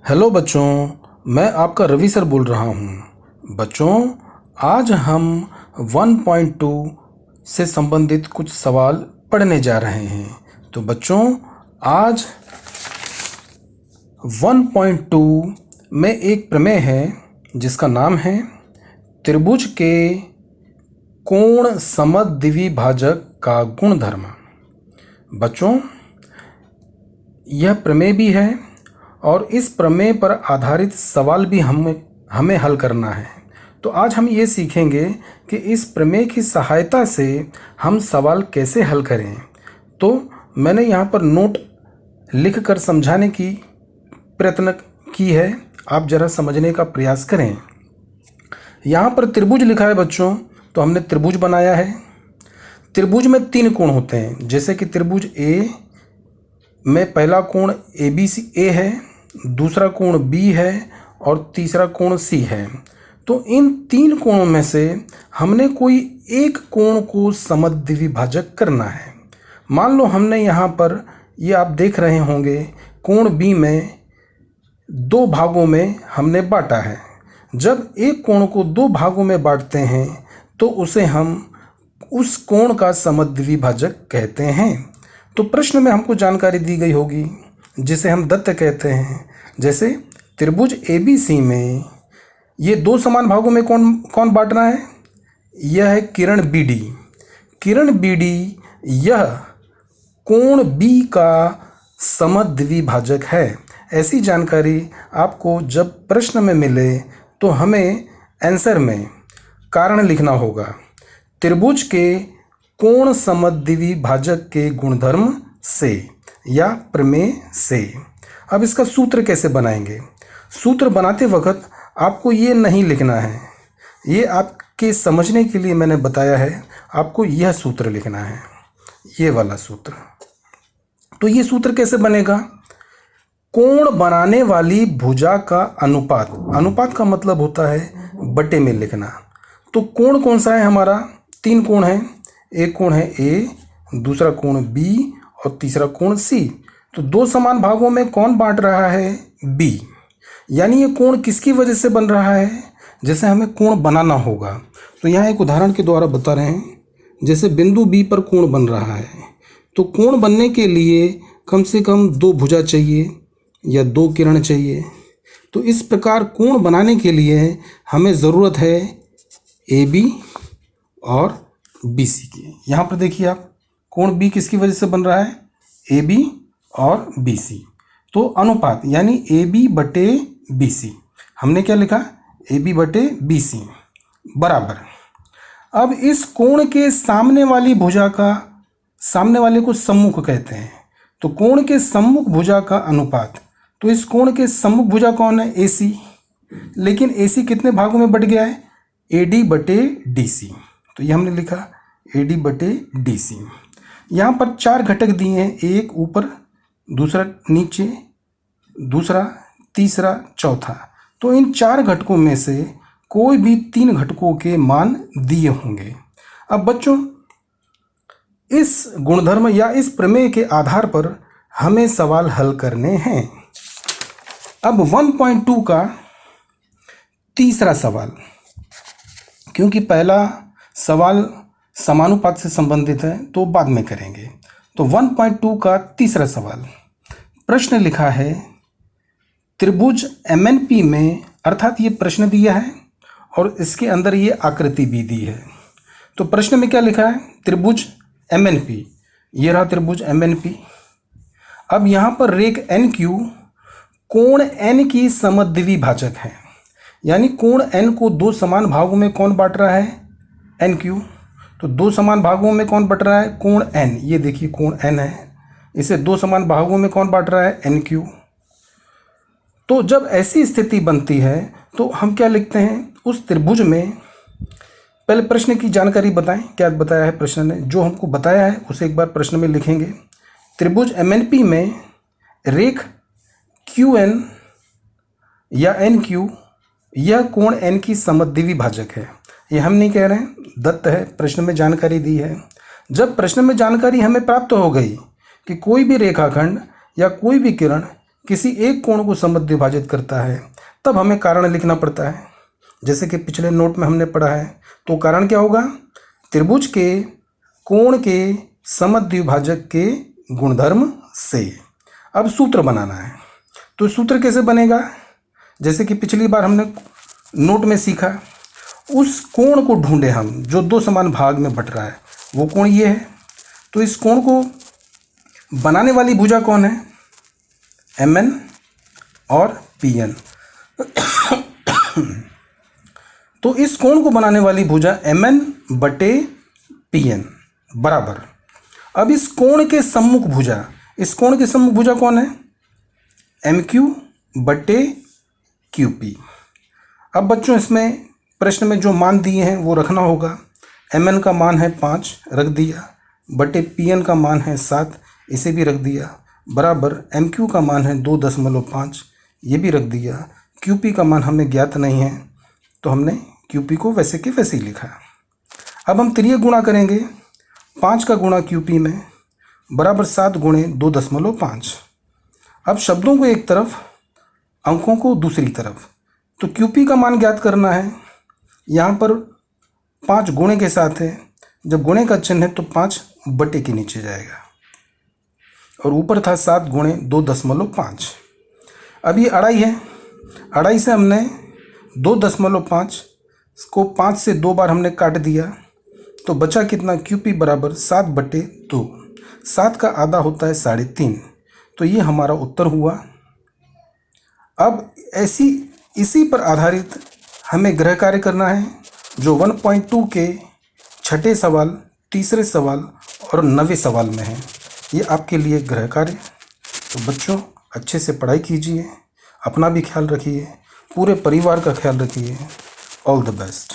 Hello बच्चों, मैं आपका रवि सर बोल रहा हूँ। बच्चों, आज हम 1.2 से संबंधित कुछ सवाल पढ़ने जा रहे हैं। तो बच्चों, आज 1.2 में एक प्रमेय है जिसका नाम है त्रिभुज के कोण समद्विभाजक का गुणधर्म। बच्चों, यह प्रमेय भी है और इस प्रमेय पर आधारित सवाल भी हमें हल करना है। तो आज हम ये सीखेंगे कि इस प्रमेय की सहायता से हम सवाल कैसे हल करें। तो मैंने यहाँ पर नोट लिख कर समझाने की प्रयत्न की है, आप ज़रा समझने का प्रयास करें। यहाँ पर त्रिभुज लिखा है बच्चों, तो हमने त्रिभुज बनाया है। त्रिभुज में 3 कोण होते हैं, जैसे कि त्रिभुज ए में पहला कोण ए है, दूसरा कोण बी है और तीसरा कोण सी है। तो इन 3 कोणों में से हमने कोई एक कोण को समद्विभाजक करना है। मान लो हमने यहाँ पर ये आप देख रहे होंगे, कोण बी में 2 भागों में हमने बांटा है। जब एक कोण को 2 भागों में बांटते हैं तो उसे हम उस कोण का समद्विभाजक कहते हैं। तो प्रश्न में हमको जानकारी दी गई होगी जिसे हम दत्त कहते हैं। जैसे त्रिभुज ABC में ये 2 समान भागों में कौन बांट रहा है? यह है किरण BD। किरण BD यह कोण B का समद्विभाजक है। ऐसी जानकारी आपको जब प्रश्न में मिले तो हमें आंसर में कारण लिखना होगा। त्रिभुज के कोण समद्विभाजक के गुणधर्म से या प्रमेय से। अब इसका सूत्र कैसे बनाएंगे? सूत्र बनाते वक्त आपको ये नहीं लिखना है, ये आपके समझने के लिए मैंने बताया है। आपको यह सूत्र लिखना है, ये वाला सूत्र। तो ये सूत्र कैसे बनेगा? कोण बनाने वाली भुजा का अनुपात। अनुपात का मतलब होता है बटे में लिखना। तो कोण कौन सा है हमारा? 3 कोण है। एक कोण है A, दूसरा कोण B और तीसरा कोण C। तो 2 समान भागों में कौन बांट रहा है? B। यानी ये कोण किसकी वजह से बन रहा है? जैसे हमें कोण बनाना होगा, तो यहाँ एक उदाहरण के द्वारा बता रहे हैं। जैसे बिंदु B पर कोण बन रहा है, तो कोण बनने के लिए कम से कम 2 भुजा चाहिए या 2 किरण चाहिए। तो इस प्रकार कोण बनाने के लिए हमें ज़रूरत है AB और BC की। यहाँ पर देखिए आप, कोण B किसकी वजह से बन रहा है? AB और BC। तो अनुपात यानी AB बटे BC। हमने क्या लिखा? AB बटे BC बराबर। अब इस कोण के सामने वाली भुजा का, सामने वाले को सम्मुख कहते हैं। तो कोण के सम्मुख भुजा का अनुपात, तो इस कोण के सम्मुख भुजा कौन है? AC। लेकिन AC कितने भागों में बट गया है? AD बटे DC। तो ये हमने लिखा AD बटे DC। यहाँ पर 4 घटक दिए हैं, एक ऊपर, दूसरा नीचे, दूसरा, तीसरा, चौथा। तो इन 4 घटकों में से कोई भी 3 घटकों के मान दिए होंगे। अब बच्चों, इस गुणधर्म या इस प्रमेय के आधार पर हमें सवाल हल करने हैं। अब 1.2 का तीसरा सवाल, क्योंकि पहला सवाल समानुपात से संबंधित है तो बाद में करेंगे। तो 1.2 का तीसरा सवाल, प्रश्न लिखा है त्रिभुज MNP में, अर्थात ये प्रश्न दिया है और इसके अंदर ये आकृति भी दी है। तो प्रश्न में क्या लिखा है? त्रिभुज MNP। ये रहा त्रिभुज MNP। अब यहाँ पर रेख NQ कोण N की समद्विभाजक है। यानी कोण N को 2 समान भागों में कौन बांट रहा है? NQ। तो 2 समान भागों में कौन बट रहा है? कोण N। ये देखिए कोण N है, इसे 2 समान भागों में कौन बांट रहा है? NQ। तो जब ऐसी स्थिति बनती है तो हम क्या लिखते हैं? उस त्रिभुज में, पहले प्रश्न की जानकारी बताएं, क्या बताया है प्रश्न ने? जो हमको बताया है उसे एक बार प्रश्न में लिखेंगे। त्रिभुज MNP में रेख QN या NQ, यह कोण N की समद्विभाजक है। ये हम नहीं कह रहे हैं, दत्त है, प्रश्न में जानकारी दी है। जब प्रश्न में जानकारी हमें प्राप्त हो गई कि कोई भी रेखाखंड या कोई भी किरण किसी एक कोण को समद्विभाजित करता है तब हमें कारण लिखना पड़ता है। जैसे कि पिछले नोट में हमने पढ़ा है, तो कारण क्या होगा? त्रिभुज के कोण के समद्विभाजक के गुणधर्म से। अब सूत्र बनाना है, तो सूत्र कैसे बनेगा? जैसे कि पिछली बार हमने नोट में सीखा, उस कोण को ढूंढे हम जो दो समान भाग में बट रहा है, वो कोण ये है। तो इस कोण को बनाने वाली भुजा कौन है? MN और PN। तो इस कोण को बनाने वाली भुजा MN बटे PN बराबर। अब इस कोण के सम्मुख भुजा, इस कोण के सम्मुख भुजा कौन है? MQ बटे QP। अब बच्चों इसमें प्रश्न में जो मान दिए हैं वो रखना होगा। MN का मान है 5, रख दिया, बटे PN का मान है 7, इसे भी रख दिया, बराबर MQ का मान है 2.5, ये भी रख दिया। QP का मान हमें ज्ञात नहीं है, तो हमने QP को वैसे के वैसे ही लिखा। अब हम त्रिय गुणा करेंगे, 5 का गुणा QP में बराबर 7 गुणे 2.5। अब शब्दों को एक तरफ, अंकों को दूसरी तरफ। तो QP का मान ज्ञात करना है। यहाँ पर 5 गुणे के साथ है, जब गुणे का चिन्ह है तो 5 बटे के नीचे जाएगा, और ऊपर था 7 गुणे 2.5। अब ये अढ़ाई है, अढ़ाई से हमने 2.5 को 5 से 2 बार हमने काट दिया, तो बचा कितना? QP बराबर 7 बटे 2। 7 का आधा होता है 3.5, तो ये हमारा उत्तर हुआ। अब इसी पर आधारित हमें गृह कार्य करना है, जो 1.2 के छठे सवाल, तीसरे सवाल और 9वें सवाल में है। ये आपके लिए गृह कार्य। तो बच्चों अच्छे से पढ़ाई कीजिए, अपना भी ख्याल रखिए, पूरे परिवार का ख्याल रखिए। All the best.